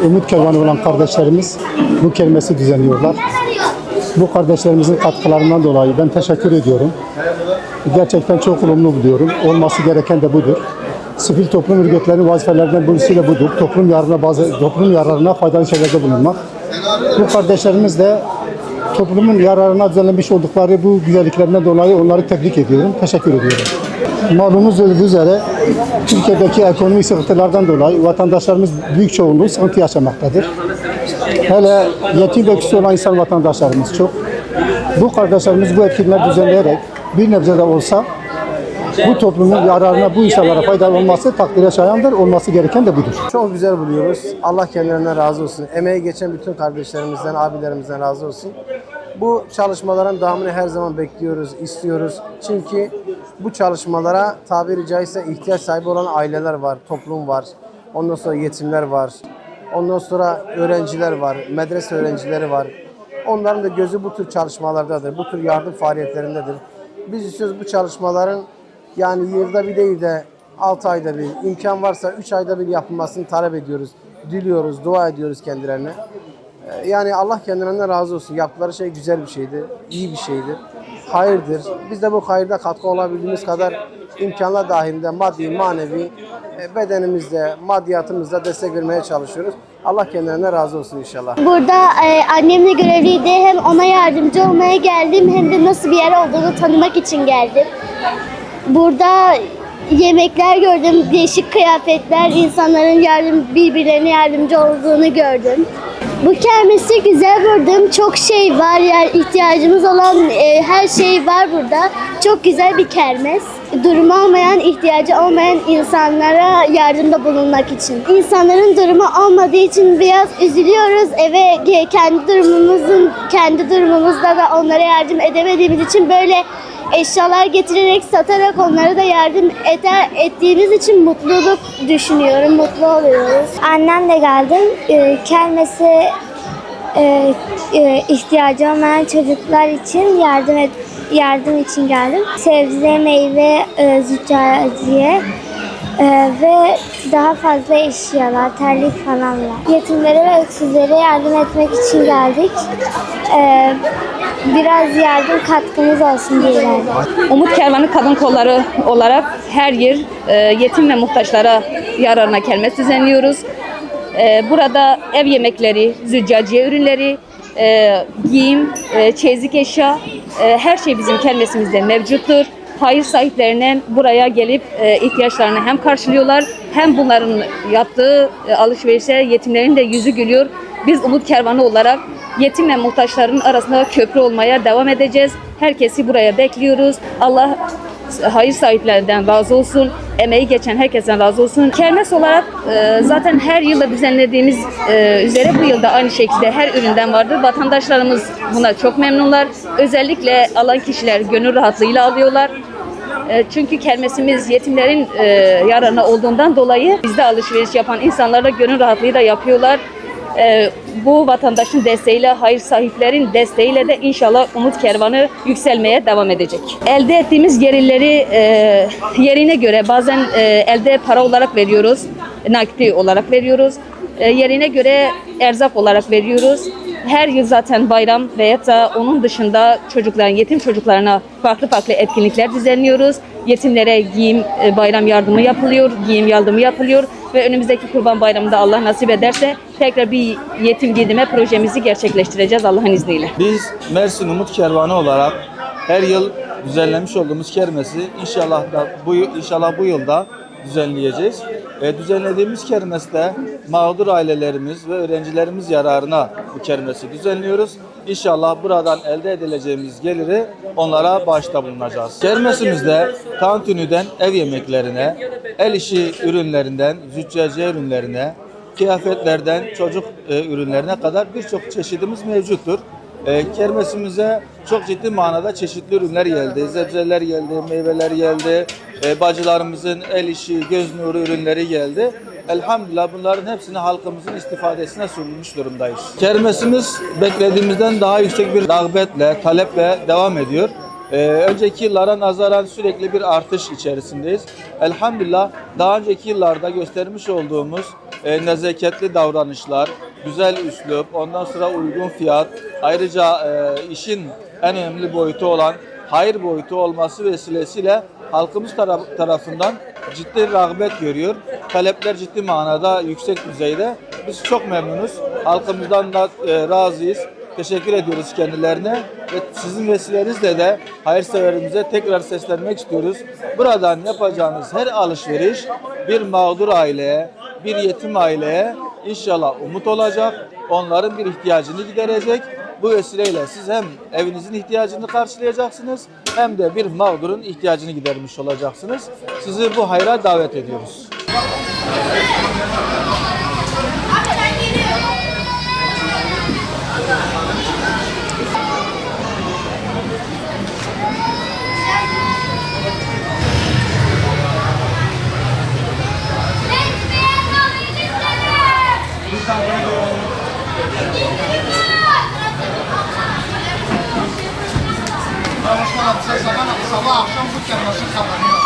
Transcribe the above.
Umut Kervanı olan kardeşlerimiz bu kermesi düzenliyorlar. Bu kardeşlerimizin katkılarından dolayı ben teşekkür ediyorum. Gerçekten çok olumlu buluyorum. Olması gereken de budur. Sivil toplum örgütlerinin vazifelerinden birisi de budur. Toplum yararına faydalı şeylerde bulunmak. Bu kardeşlerimiz de toplumun yararına düzenlenmiş oldukları bu güzelliklerinden dolayı onları tebrik ediyorum. Teşekkür ediyorum. Malumunuz üzere Türkiye'deki ekonomik sıkıntılardan dolayı vatandaşlarımız büyük çoğunluğu sıkıntı yaşamaktadır. Hele yetim ve öksüz olan insan vatandaşlarımız çok. Bu kardeşlerimiz bu etkinlikler düzenleyerek bir nebze de olsa bu toplumun yararına, bu insanlara faydalı olması takdire şayandır. Olması gereken de budur. Çok güzel buluyoruz. Allah kendilerinden razı olsun. Emeği geçen bütün kardeşlerimizden, abilerimizden razı olsun. Bu çalışmaların devamını her zaman bekliyoruz, istiyoruz. Çünkü bu çalışmalara tabiri caizse ihtiyaç sahibi olan aileler var, toplum var. Ondan sonra yetimler var. Ondan sonra öğrenciler var, medrese öğrencileri var. Onların da gözü bu tür çalışmalardadır, bu tür yardım faaliyetlerindedir. Biz istiyoruz bu çalışmaların yani yılda bir değil de 6 ayda bir, imkan varsa 3 ayda bir yapılmasını talep ediyoruz. Diliyoruz, dua ediyoruz kendilerine. Yani Allah kendilerinden razı olsun. Yaptıkları şey güzel bir şeydir, iyi bir şeydir, hayırdır. Biz de bu hayırda katkı olabildiğimiz kadar imkanlar dahilinde maddi, manevi, bedenimizde, maddiyatımızda destek vermeye çalışıyoruz. Allah kendilerinden razı olsun inşallah. Burada annemle görevliydi. Hem ona yardımcı olmaya geldim hem de nasıl bir yer olduğunu tanımak için geldim. Burada yemekler gördüm, değişik kıyafetler, insanların birbirlerine yardımcı olduğunu gördüm. Bu kermesi güzel buldum. Çok şey var, yani ihtiyacımız olan her şey var burada. Çok güzel bir kermes. Durumu olmayan, ihtiyacı olmayan insanlara yardımda bulunmak için. İnsanların durumu olmadığı için biraz üzülüyoruz. Eve kendi durumumuzda da onlara yardım edemediğimiz için böyle eşyalar getirerek, satarak onlara da yardım ettiğimiz için mutluluk düşünüyorum, mutlu oluyoruz. Annemle geldim. Kermese ihtiyacı olmayan çocuklar için yardım için geldim. Sebze, meyve, züccaciye ve daha fazla eşyalar, terlik falan var. Yetimlere ve öksüzlere yardım etmek için geldik. Biraz yardım katkımız olsun diye geldik. Umut Kervanı Kadın Kolları olarak her yıl yetim ve muhtaçlara yararına kermes düzenliyoruz. Burada ev yemekleri, züccaciye ürünleri, giyim, çeyizlik eşya, her şey bizim kermesimizde mevcuttur. Hayır sahiplerine buraya gelip ihtiyaçlarını hem karşılıyorlar hem bunların yaptığı alışverişe yetimlerin de yüzü gülüyor. Biz Umut Kervanı olarak yetim ve muhtaçların arasında köprü olmaya devam edeceğiz. Herkesi buraya bekliyoruz. Allah hayır sahiplerinden razı olsun. Emeği geçen herkesten razı olsun. Kermes olarak zaten her yılda düzenlediğimiz üzere bu yılda aynı şekilde her üründen vardır. Vatandaşlarımız buna çok memnunlar. Özellikle alan kişiler gönül rahatlığıyla alıyorlar. Çünkü kermesimiz yetimlerin yararına olduğundan dolayı bizde alışveriş yapan insanlar da gönül rahatlığıyla yapıyorlar. Bu vatandaşın desteğiyle, hayır sahiplerin desteğiyle de inşallah Umut Kervanı yükselmeye devam edecek. Elde ettiğimiz gelirleri yerine göre bazen elde para olarak veriyoruz, nakdi olarak veriyoruz. Yerine göre erzak olarak veriyoruz. Her yıl zaten bayram veya da onun dışında yetim çocuklarına farklı etkinlikler düzenliyoruz. Yetimlere bayram yardımı yapılıyor, giyim yardımı yapılıyor ve önümüzdeki Kurban Bayramı'nda Allah nasip ederse tekrar bir yetim giydirme projemizi gerçekleştireceğiz Allah'ın izniyle. Biz Mersin Umut Kervanı olarak her yıl düzenlemiş olduğumuz kermesi inşallah bu yılda düzenleyeceğiz. Düzenlediğimiz kermeste mağdur ailelerimiz ve öğrencilerimiz yararına bu kermesi düzenliyoruz. İnşallah buradan elde edileceğimiz geliri onlara bağışta bulunacağız. Kermesimizde tantuniden ev yemeklerine, el işi ürünlerinden züccaciye ürünlerine, kıyafetlerden çocuk ürünlerine kadar birçok çeşidimiz mevcuttur. Kermesimize çok ciddi manada çeşitli ürünler geldi. Sebzeler geldi, meyveler geldi. Bacılarımızın el işi, göz nuru ürünleri geldi. Elhamdülillah bunların hepsini halkımızın istifadesine sunulmuş durumdayız. Kermesimiz beklediğimizden daha yüksek bir rağbetle, taleple devam ediyor. Önceki yıllara nazaran sürekli bir artış içerisindeyiz. Elhamdülillah daha önceki yıllarda göstermiş olduğumuz nezaketli davranışlar, güzel üslup, ondan sonra uygun fiyat, ayrıca işin en önemli boyutu olan hayır boyutu olması vesilesiyle halkımız tarafından ciddi rağbet görüyor. Talepler ciddi manada yüksek düzeyde. Biz çok memnunuz. Halkımızdan da razıyız. Teşekkür ediyoruz kendilerine ve sizin vesilenizle de hayırseverimize tekrar seslenmek istiyoruz. Buradan yapacağınız her alışveriş bir mağdur aileye, bir yetim aileye inşallah umut olacak. Onların bir ihtiyacını giderecek. Bu vesileyle siz hem evinizin ihtiyacını karşılayacaksınız hem de bir mağdurun ihtiyacını gidermiş olacaksınız. Sizi bu hayra davet ediyoruz. Sabah akşam bu kerması kapanıyor.